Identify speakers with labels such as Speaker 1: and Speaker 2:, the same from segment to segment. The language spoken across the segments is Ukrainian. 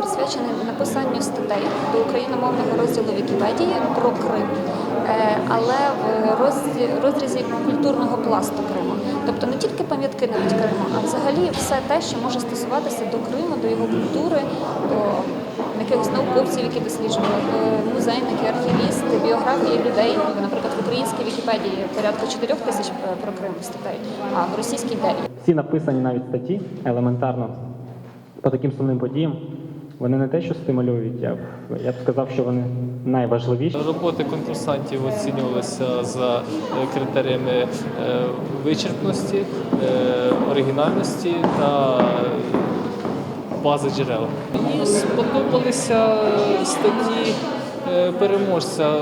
Speaker 1: присвячений написанню статей до україномовного розділу Вікіпедії про Крим, але в розрізі культурного пласту Криму. Тобто не тільки пам'ятки навіть Криму, а взагалі все те, що може стосуватися до Криму, до його культури, до якихось науковців, які досліджували, музейники, архівісти, біографії людей. Наприклад, в українській Вікіпедії порядку 4 тисяч про Крим статей, а в російській 9.
Speaker 2: Всі написані навіть статті елементарно по таким сумним подіям. Вони не те, що стимулюють, я б сказав, що вони найважливіші.
Speaker 3: Роботи конкурсантів оцінювалися за критеріями вичерпності, оригінальності та бази джерел. Мені сподобалися статті переможця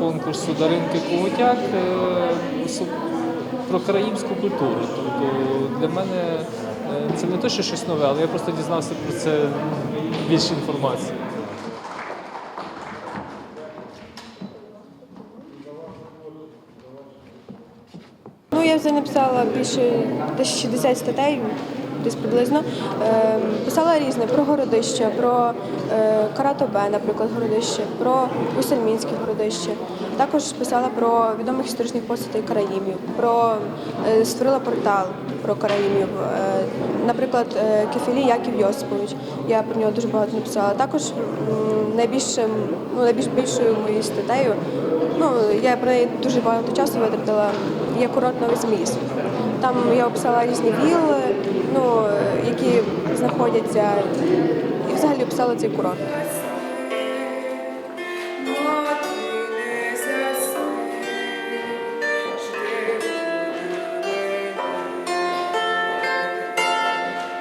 Speaker 3: конкурсу Даринки Когутяк про караїмську культуру. Тобто для мене це не те, що щось нове, але я просто дізнався про це більше інформації.
Speaker 4: Я вже написала більше 60 статей, десь приблизно. Писала різне про городище, про Каратобе, наприклад, городище, про Усельмінське городище. Також писала про відомих історичних постатей караїмів, створила портал про караїмів, наприклад, Кефілі Яків Йосипович. Я про нього дуже багато написала. Також найбільш більшою моєю статтею, я про неї дуже багато часу витратила, є курорт Новий Зміївськ. Там я описала різні вілли, які знаходяться, і взагалі описала цей курорт.